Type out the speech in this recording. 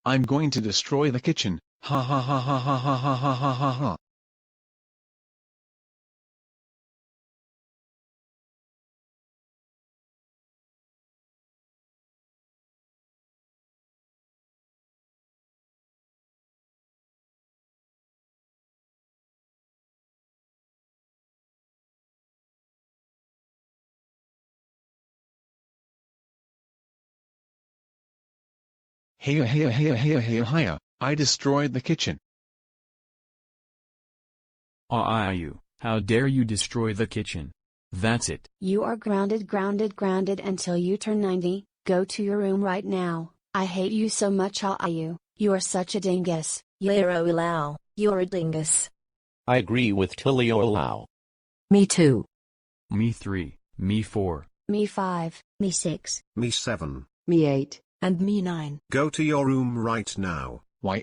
I'm going to destroy the kitchen. Ha ha ha ha ha ha ha ha ha ha ha. Heya heya heya heya heya heya, I destroyed the kitchen. Oaillou, how dare you destroy the kitchen? That's it. You are grounded grounded until you turn 90, go to your room right now. I hate you so much Oaillou, you are such a dingus. Oaillou, you're a dingus. I agree with Oaillou. Me too. Me 3, me 4. Me 5. Me 6. Me 7. Me 8. And me 9. Go to your room right now. Why